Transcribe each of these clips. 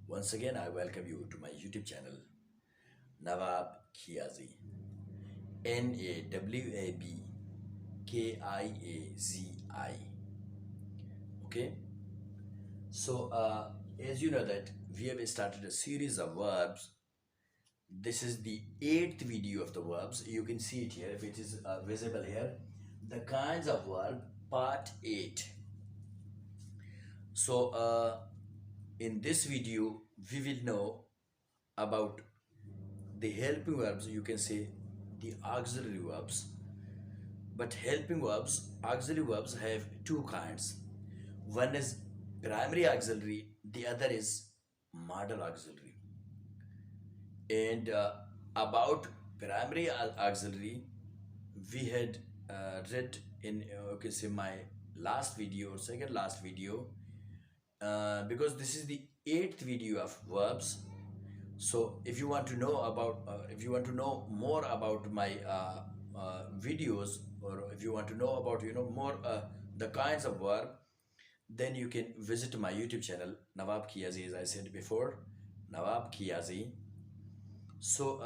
Once again, I welcome you to my YouTube channel, Nawab Kiazai. Nawab Kiazai. Okay, so as you know that we have started a series of verbs. This is the eighth video of the verbs. You can see it here if it is visible here. The kinds of verb, part 8. So, in this video, we will know about the helping verbs. You can say the auxiliary verbs. But helping verbs, auxiliary verbs have two kinds. One is primary auxiliary, the other is modal auxiliary. And about primary auxiliary, we had read in okay, say my last video or second last video, because this is the eighth video of verbs. So if you want to know about if you want to know more about my videos, or if you want to know about more the kinds of verb, then you can visit my YouTube channel, Nawab Kiazai, as I said before, Nawab Kiazai. So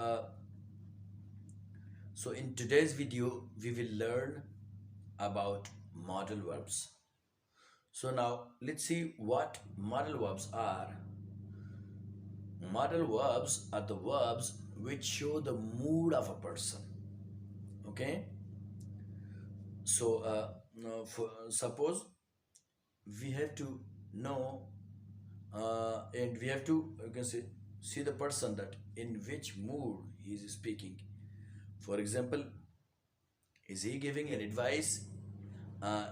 in today's video we will learn about modal verbs. So now let's see what modal verbs are. Modal verbs are the verbs which show the mood of a person. Okay. So now suppose we have to know, and we have to, you can say, see the person that in which mood he is speaking. For example, is he giving an advice?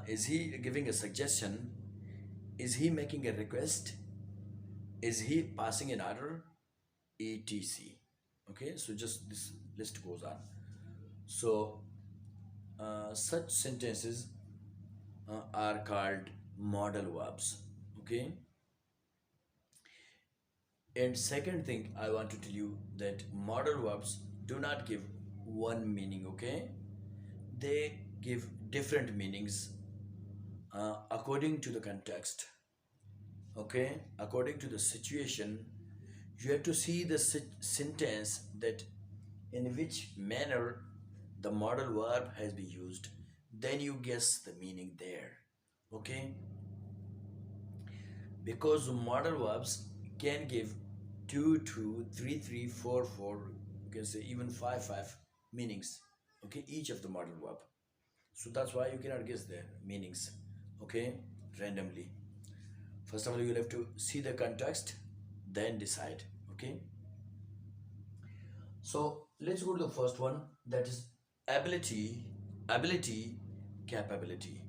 Is he giving a suggestion? Is he making a request? Is he passing an order? etc. Okay, so just this list goes on. So such sentences are called modal verbs. Okay, and second thing I want to tell you that modal verbs do not give one meaning. Okay, they give different meanings according to the context. Okay, according to the situation, you have to see the sentence that in which manner the modal verb has been used, then you guess the meaning there. Okay, because modal verbs can give 2 2, 3 3, 4 4, you can say even 5 5 meanings. Okay, each of the modal verb. So that's why you cannot guess the meanings, okay, randomly. First of all, you'll have to see the context, then decide. Okay, so let's go to the first one, that is ability, ability, capability.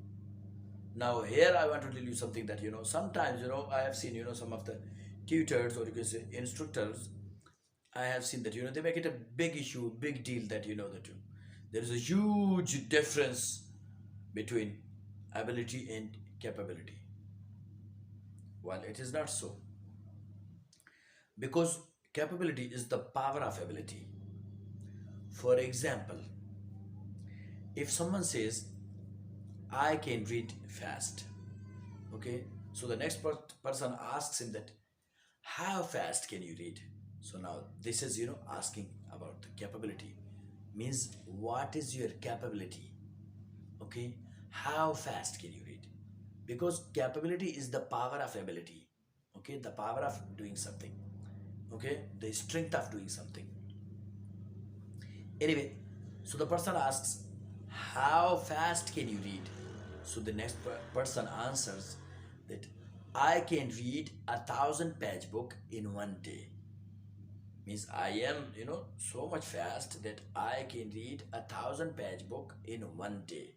Now here I want to tell you something that sometimes I have seen some of the tutors, or you can say instructors. I have seen that they make it a big issue, big deal, that that there is a huge difference between ability and capability. Well, it is not so, because capability is the power of ability. For example, if someone says, I can read fast, okay, so the next person asks him that, how fast can you read? So now this is asking about the capability, means what is your capability. Okay, how fast can you read? Because capability is the power of ability. Okay, the power of doing something. Okay, the strength of doing something. Anyway, so the person asks, how fast can you read? So the next person answers that, I can read 1,000-page book in one day. Means I am so much fast that I can read 1,000-page book in one day.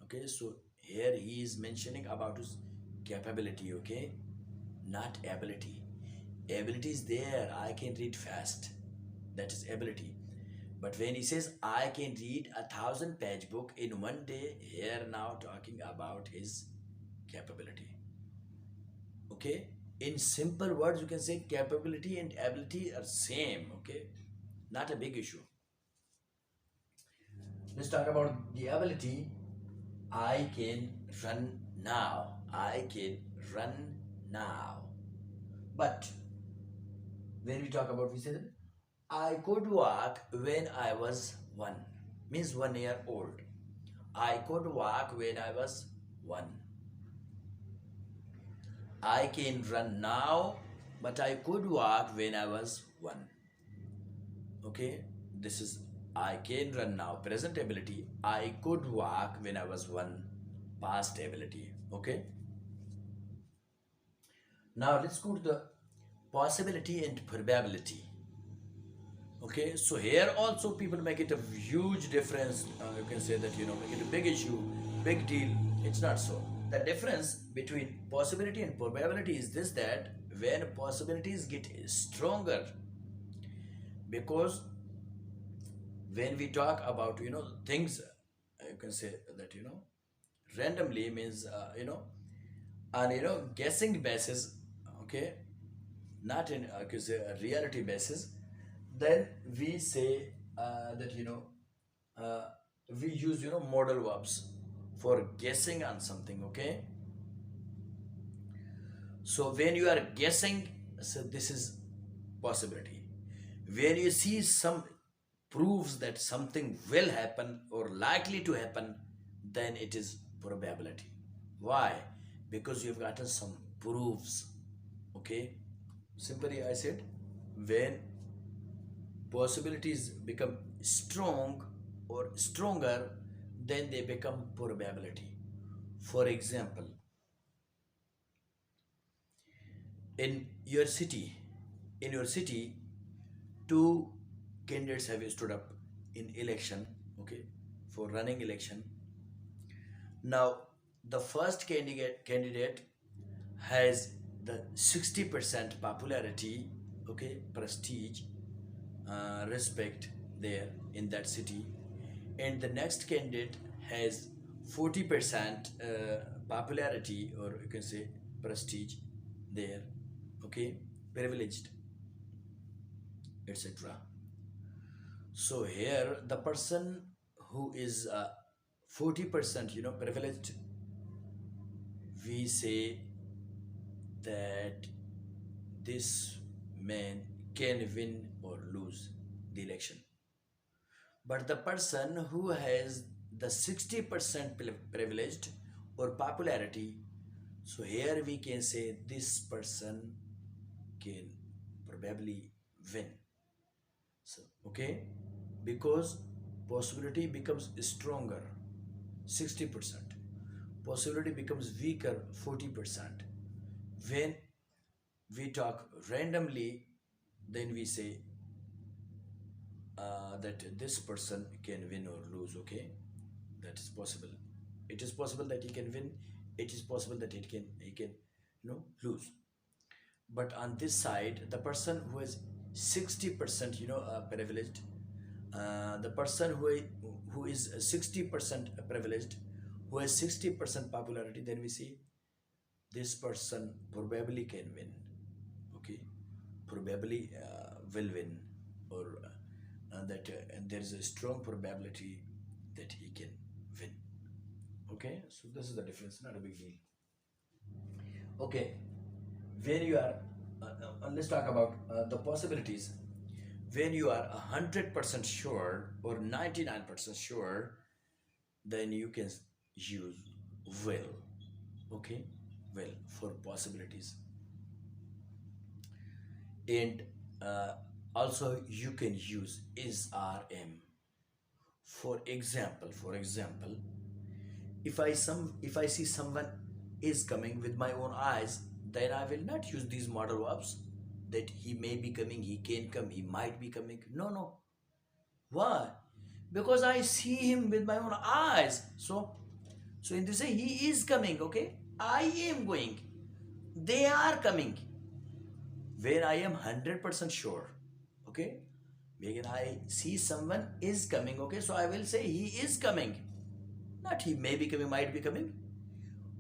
Okay, so here he is mentioning about his capability. Okay, not ability. Ability is there, I can read fast, that is ability. But when he says I can read 1,000-page book in one day, here now talking about his capability. Okay, in simple words you can say capability and ability are same. Okay, not a big issue. Let's talk about the ability. I can run now. I can run now. But When we talk about, we say that I could walk when I was one, means 1 year old. I could walk when I was one. I can run now, but I could walk when I was one. Okay, this is I can run now, present ability. I could walk when I was one, past ability. Okay, now let's go to the possibility and probability. Okay, so here also people make it a huge difference. You can say that, make it a big issue, big deal. It's not so. The difference between possibility and probability is this, that when possibilities get stronger, because when we talk about, things, you can say that, randomly means, on, guessing basis, okay, not in, you can say, a reality basis, then we say that, uh, we use, modal verbs for guessing on something. Okay, so when you are guessing, so this is possibility. When you see some proves that something will happen or likely to happen, then it is probability. Why? Because you've gotten some proofs. Okay, simply I said, when possibilities become strong or stronger, then they become probability. For example, in your city, in your city, two candidates have stood up in election, okay, for running election. Now, the first candidate has the 60% popularity, okay, prestige, respect there in that city, and the next candidate has 40% popularity, or you can say prestige there, okay, privileged, etc. So here the person who is 40%, privileged, we say that this man can win or lose the election. But the person who has the 60% privileged or popularity, so here we can say this person can probably win. So, okay, because possibility becomes stronger, 60%. Possibility becomes weaker, 40%. When we talk randomly, then we say that this person can win or lose. Okay, that is possible. It is possible that he can win. It is possible that he can lose. But on this side, the person who is 60%, privileged, the person who is 60% privileged, who has 60% popularity, then we see this person probably can win. Okay, probably will win, or that and there is a strong probability that he can win. Okay, so this is the difference, not a big deal. Okay, when you are let's talk about the possibilities. When you are 100% sure or 99% sure, then you can use will. Okay, will for possibilities. And also you can use is, rm. For example, if I see someone is coming with my own eyes, then I will not use these modal verbs that he may be coming, he can come, he might be coming. No, no. Why? Because I see him with my own eyes. So in this way, he is coming. Okay, I am going, they are coming. When I am 100% sure, okay, when I see someone is coming, okay, so I will say he is coming, not he may be coming, might be coming.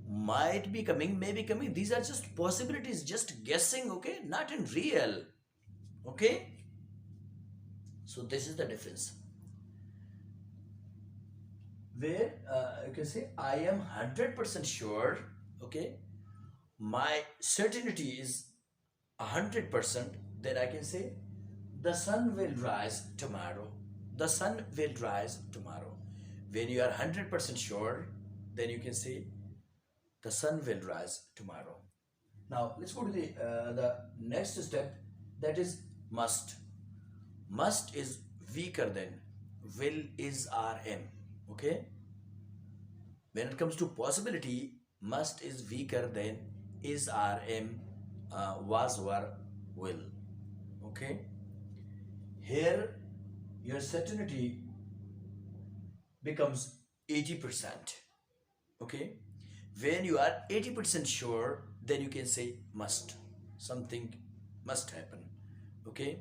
Might be coming, may be coming, these are just possibilities, just guessing, okay, not in real. Okay, so this is the difference. Where you can say I am 100% sure, okay, my certainty is 100%, then I can say the sun will rise tomorrow. The sun will rise tomorrow. When you are 100% sure, then you can say the sun will rise tomorrow. Now let's go to the next step, that is must. Must is weaker than will, is, are, am. Okay. When it comes to possibility, must is weaker than is, are, am, was, were, will. Okay. Here your certainty becomes 80%. Okay. When you are 80% sure, then you can say must. Something must happen. Okay.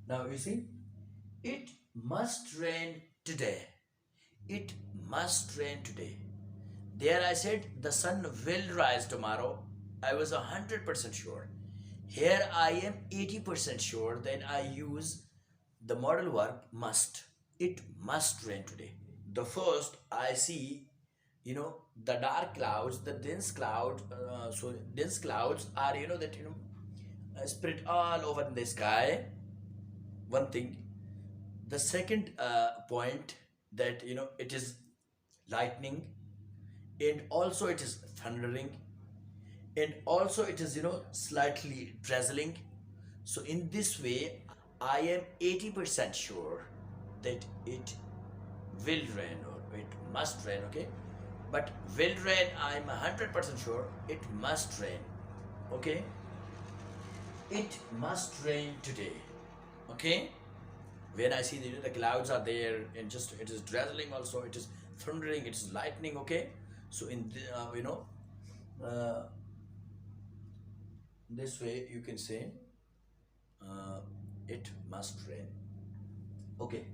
Now you see, it must rain today. It must rain today. There I said the sun will rise tomorrow. I was 100% sure. Here I am 80% sure. Then I use the modal verb must. It must rain today. The first I see, the dark clouds, the dense cloud. So dense clouds are, that spread all over in the sky. One thing. The second point, that it is lightning, and also it is thundering, and also it is slightly drizzling. So in this way I am 80% sure that it will rain or it must rain. Okay. But will rain, I'm 100% sure it must rain. Okay. It must rain today. Okay. When I see the clouds are there, and just it is drizzling, also it is thundering, it is lightning. Okay. So in the, this way you can say it must rain. Okay.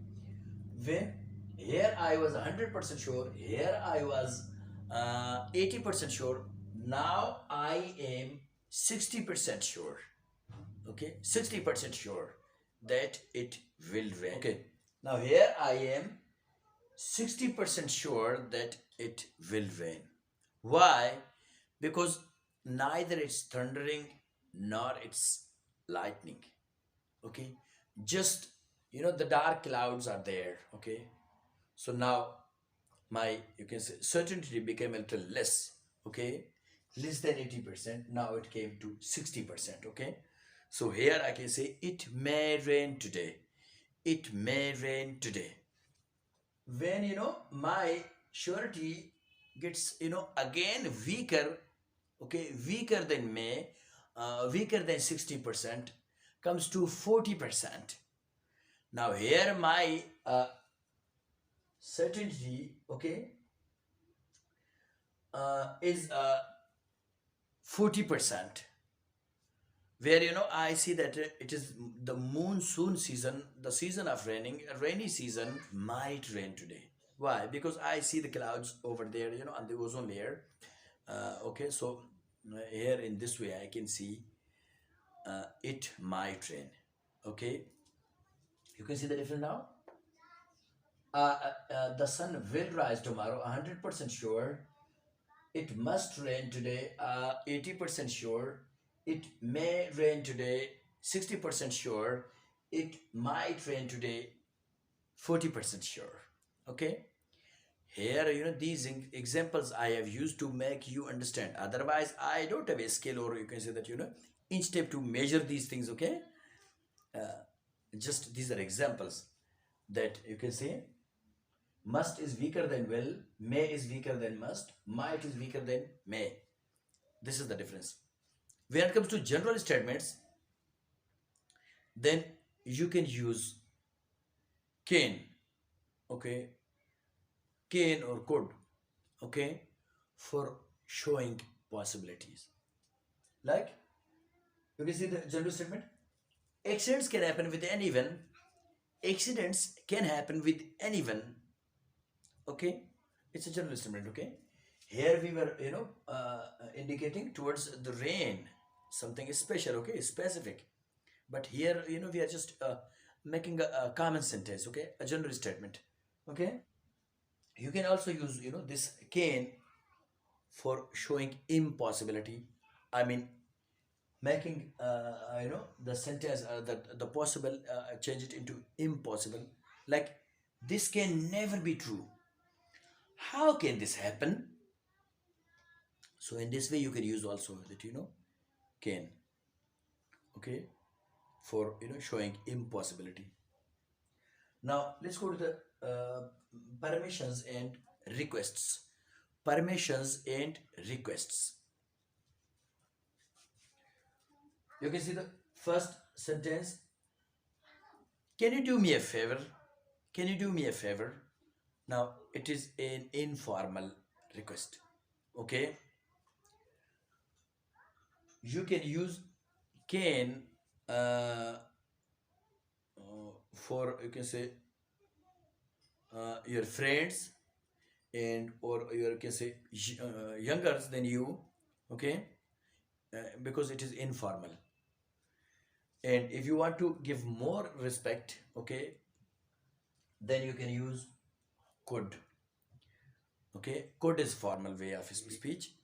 When here I was 100% sure, here I was 80% sure, now I am 60% sure. Okay. 60% sure that it will rain. Okay. Now here I am 60% sure that it will rain. Why? Because neither it's thundering nor it's lightning. Okay. Just, the dark clouds are there. Okay. So now my, you can say, certainty became a little less. Okay. Less than 80%. Now it came to 60%. Okay. So here I can say it may rain today. It may rain today. When my surety gets again weaker, okay, weaker than may, weaker than 60%, comes to 40%. Now here my certainty, okay, is 40%, where I see that it is the monsoon season, the season of raining, a rainy season might rain today. Why? Because I see the clouds over there, on the ozone layer. Okay, so here in this way I can see it might rain. Okay, you can see the difference now. The sun will rise tomorrow, 100% sure. It must rain today, 80% sure. It may rain today, 60% sure. It might rain today, 40% sure. Okay. Here, these examples I have used to make you understand. Otherwise, I don't have a scale, or you can say that, inch tape to measure these things. Okay. Just these are examples that you can say must is weaker than will, may is weaker than must, might is weaker than may. This is the difference. When it comes to general statements, then you can use can, okay, can or could, okay, for showing possibilities. Like, you can see the general statement. Accidents can happen with anyone. Accidents can happen with anyone. Okay, it's a general statement. Okay, here we were indicating towards the rain, something special. Okay, specific. But here we are just making a common sentence. Okay, a general statement. Okay, you can also use this can for showing impossibility. I mean making the sentence, the possible, change it into impossible, like this can never be true. How can this happen? So in this way you can use also that can, okay, for showing impossibility. Now let's go to the permissions and requests. Permissions and requests. You can see the first sentence. Can you do me a favor? Can you do me a favor? Now it is an informal request. Okay, you can use can for, you can say, your friends, and or you can say younger than you. Okay, because it is informal. And if you want to give more respect, okay, then you can use could. Okay, could is formal way of speech,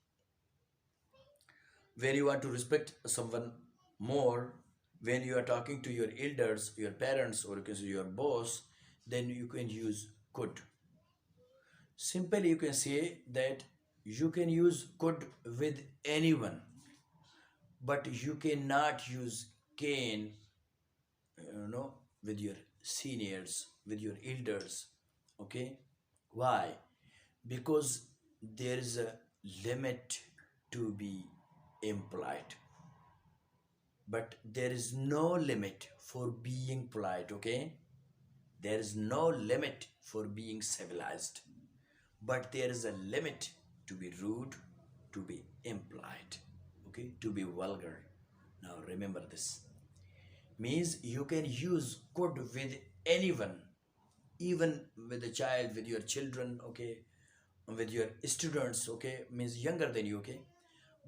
where you want to respect someone more. When you are talking to your elders, your parents, or you can say your boss, then you can use could. Simply you can say that you can use could with anyone, but you cannot use can, with your seniors, with your elders. Okay, why? Because there is a limit to be impolite, but there is no limit for being polite. Okay, there is no limit for being civilized, but there is a limit to be rude, to be impolite, okay, to be vulgar. Now remember this. Means you can use could with anyone, even with a child, with your children, okay, with your students, okay, means younger than you, okay,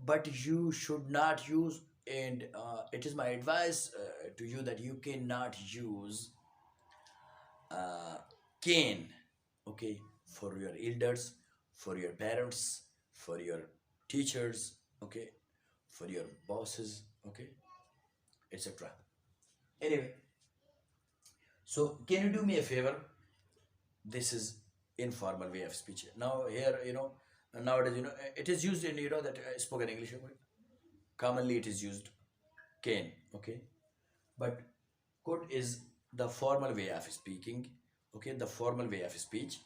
but you should not use, and it is my advice to you that you cannot use uh, can, okay, for your elders, for your parents, for your teachers, okay, for your bosses, okay, etc. Anyway, so can you do me a favor? This is informal way of speech. Now here, nowadays, it is used in, that spoken English, okay? Commonly it is used can, okay, but could is the formal way of speaking, okay, the formal way of speech.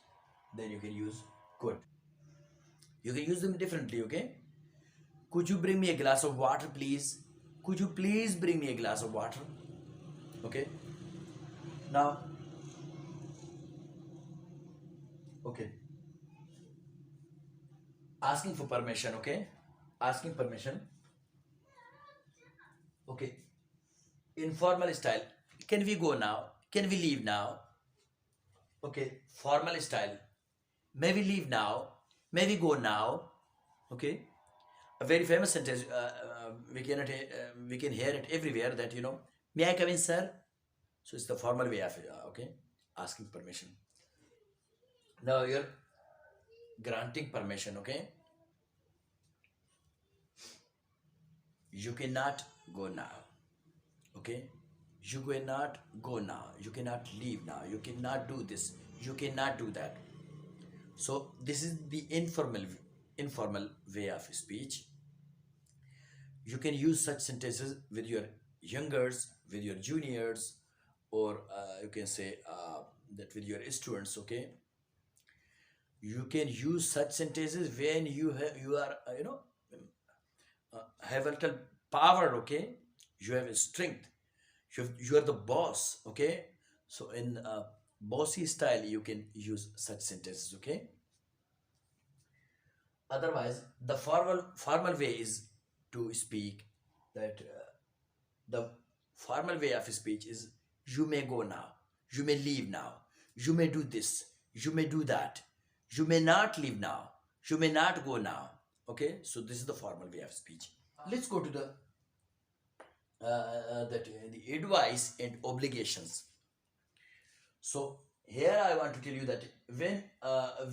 Then you can use could. You can use them differently, okay. Could you bring me a glass of water, please? Could you please bring me a glass of water? Okay. Now, okay. Asking for permission, okay? Asking permission. Okay. Informal style. Can we go now? Can we leave now? Okay. Formal style. May we leave now? May we go now? Okay. A very famous sentence. We can hear it everywhere. That may I come in, sir? So it's the formal way of okay, asking permission. Now you're granting permission. Okay. You cannot go now. Okay, you cannot go now, you cannot leave now, you cannot do this, you cannot do that. So this is the informal way of speech. You can use such sentences with your youngers, with your juniors, or you can say that with your students. Okay, you can use such sentences when you are have a little power. Okay, you have a strength, you are the boss. Okay, so in bossy style you can use such sentences. Okay, otherwise the formal way is to speak that the formal way of speech is you may go now, you may leave now, you may do this, you may do that, you may not leave now, you may not go now. Okay, so this is the formal way of speech. Let's go to the the advice and obligations. So here I want to tell you that when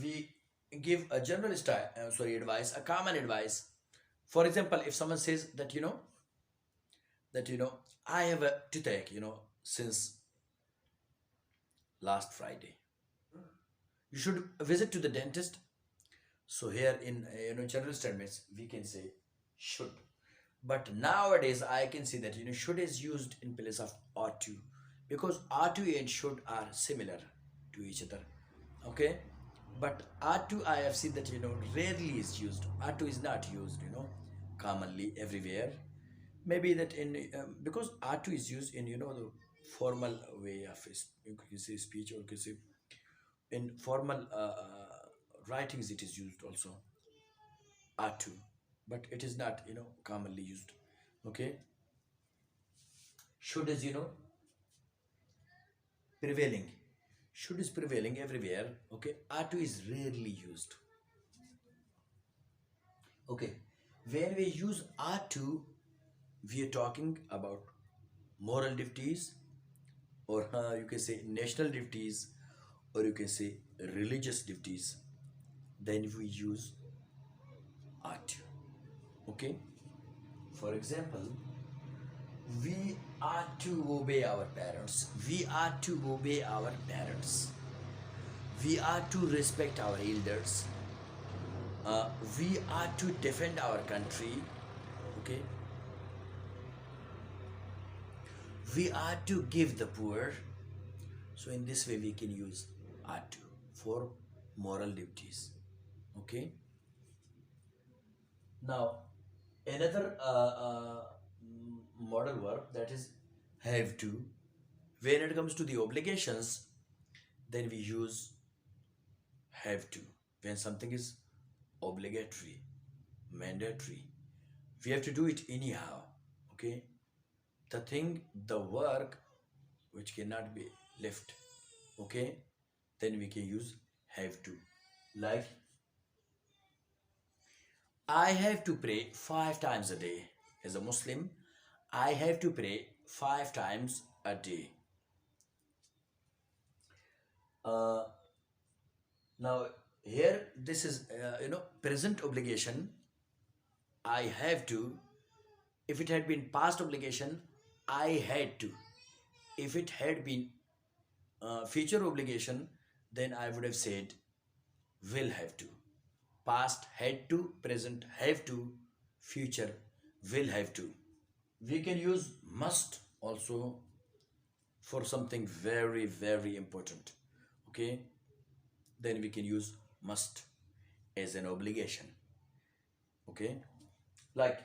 we give a general style, advice, a common advice. For example, if someone says that that I have a toothache since last Friday. You should visit to the dentist. So here in general statements we can say should. But nowadays I can see that should is used in place of ought to, because ought to and should are similar to each other. Okay, but ought to I have seen that rarely is used. Ought to is not used commonly everywhere. Maybe that in because ought to is used in the formal way of you can say speech, or you can say in formal writings it is used also, are to, but it is not commonly used. Okay, should is prevailing. Should is prevailing everywhere. Okay, are to is rarely used. Okay, when we use are to, we are talking about moral duties, or you can say national duties, or you can say religious duties. Then we use are to. Okay, for example, we are to obey our parents. We are to obey our parents. We are to respect our elders. We are to defend our country. Okay. We are to give the poor. So in this way we can use are to for moral duties. Okay. Now another modal verb, that is have to. When it comes to the obligations, then we use have to. When something is obligatory, mandatory, we have to do it anyhow. Okay, the thing, the work which cannot be left. Okay, then we can use have to. Like, I have to pray 5 times a day. As a Muslim, I have to pray 5 times a day. uh, Now here this is present obligation, I have to. If it had been past obligation, I had to. If it had been future obligation, then I would have said will have to. Past had to, present have to, future will have to. We can use must also for something very, very important. Okay, then we can use must as an obligation. Okay, like,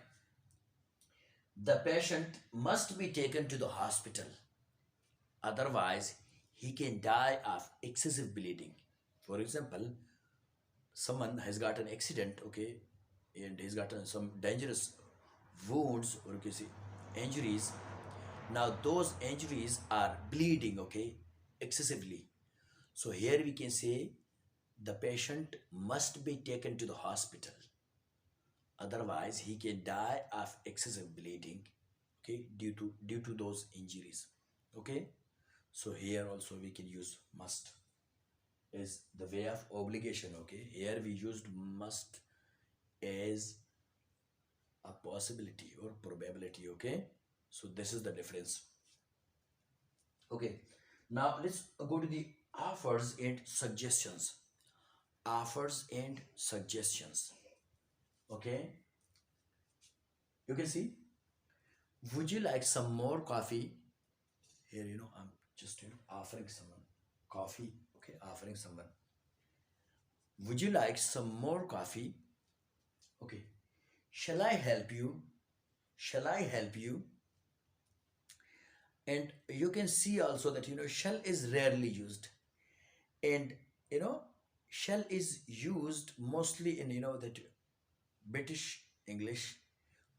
the patient must be taken to the hospital, otherwise he can die of excessive bleeding. For example, someone has got an accident, okay, and he's got some dangerous wounds, or you can say injuries. Now those injuries are bleeding, okay, excessively. So here we can say the patient must be taken to the hospital, otherwise he can die of excessive bleeding, okay, due to those injuries. Okay, so here also we can use must is the way of obligation. Okay, here we used must as a possibility or probability. Okay, so this is the difference. Okay, now let's go to the offers and suggestions. Offers and suggestions. Okay, you can see, would you like some more coffee? Here I'm just offering someone coffee. Okay, offering someone, would you like some more coffee? Okay, shall I help you? Shall I help you? And you can see also that shall is rarely used, and you know shall is used mostly in that British English.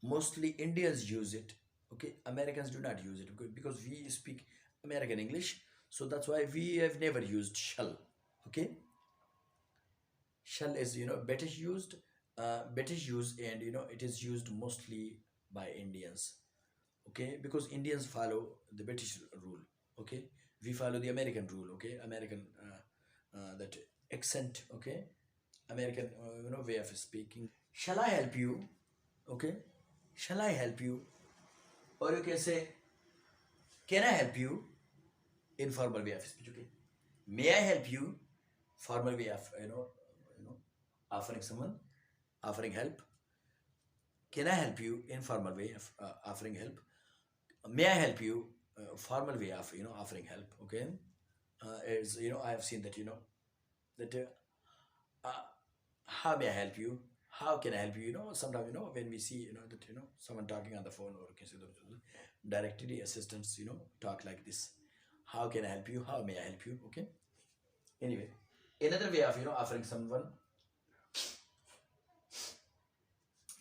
Mostly Indians use it. Okay, Americans do not use it because we speak American English, so that's why we have never used shall. Okay, shall is British use, and it is used mostly by Indians. Okay, because Indians follow the British rule. Okay, we follow the American rule. Okay, American that accent. Okay, American way of speaking. Shall I help you? Okay, shall I help you? or you can say, can I help you? Informal way of speech. Okay, may I help you? Formal way of offering someone, offering help. Can I help you? Informal way of offering help. May I help you? Formal way of offering help. Okay, is I have seen that that uh, how may I help you? How can I help you? Sometimes when we see that someone talking on the phone, or can say directly assistants talk like this. How can I help you? How may I help you? Okay. Anyway, another way of offering someone.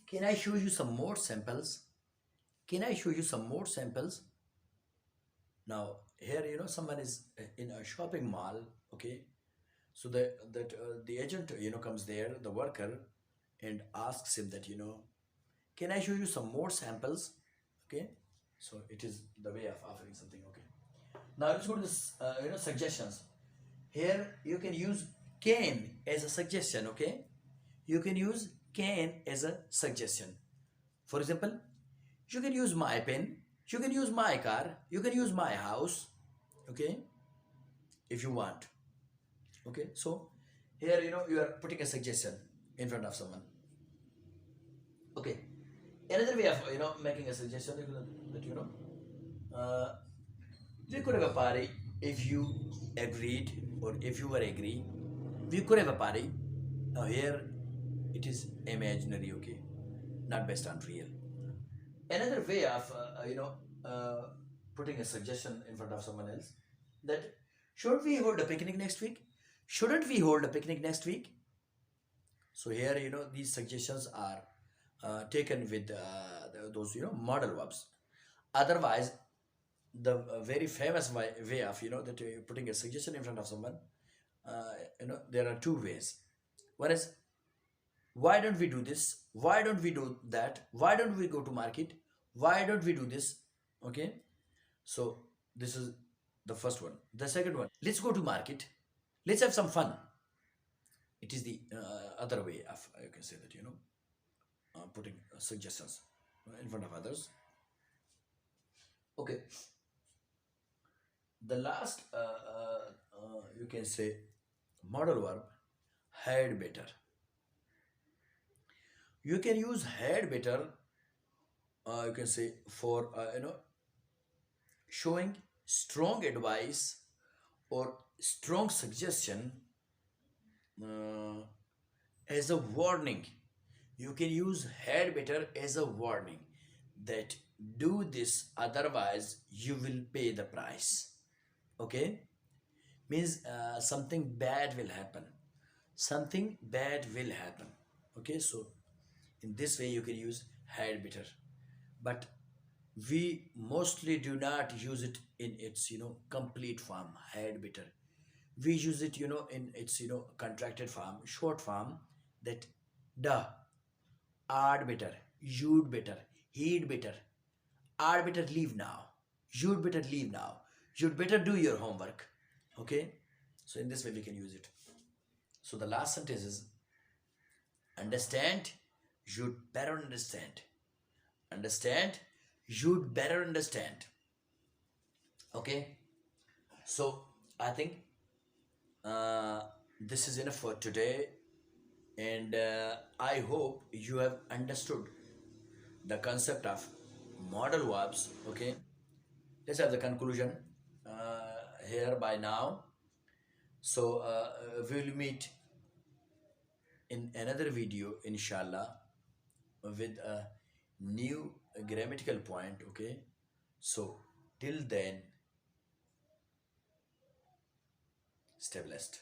Can I show you some more samples? Can I show you some more samples? Now here someone is in a shopping mall. Okay, so the agent comes there, the worker, and asks him that can I show you some more samples? Okay, so it is the way of offering something. Okay, now let's go to this suggestions. Here you can use can as a suggestion. Okay, you can use can as a suggestion. For example, you can use my pen, you can use my car, you can use my house. Okay, if you want. Okay, so here you are putting a suggestion in front of someone. Okay, another way of making a suggestion is that uh, we could have a party if you agreed, or if you were agree. We could have a party. Now here it is imaginary. Okay, not based on real. Another way of putting a suggestion in front of someone else, that should we hold a picnic next week? Shouldn't we hold a picnic next week? So here these suggestions are taken with those modal verbs. Otherwise, the very famous way of that you're putting a suggestion in front of someone, there are two ways. One is, why don't we do this? Why don't we do that? Why don't we go to market? Why don't we do this? Okay, so this is the first one. The second one, let's go to market, let's have some fun. It is the other way of, you can say that putting suggestions in front of others. Okay, the last you can say modal verb, had better. You can use had better, you can say, for showing strong advice or strong suggestion, uh, as a warning. You can use had better as a warning, that do this, otherwise you will pay the price. Okay, means something bad will happen. Something bad will happen. Okay, so in this way you can use had better, but we mostly do not use it in its complete form, had better. We use it in its contracted form, short form, that the, I'd better, you'd better, he'd better, I'd better leave now, you'd better leave now, you'd better do your homework. Okay, so in this way we can use it. So the last sentence is, understand, you'd better understand. Understand, you'd better understand. Okay, so I think this is enough for today, and I hope you have understood the concept of modal verbs. Okay, let's have the conclusion here by now. So we'll meet in another video, inshallah, with a new grammatical point. Okay, so till then, stay blessed.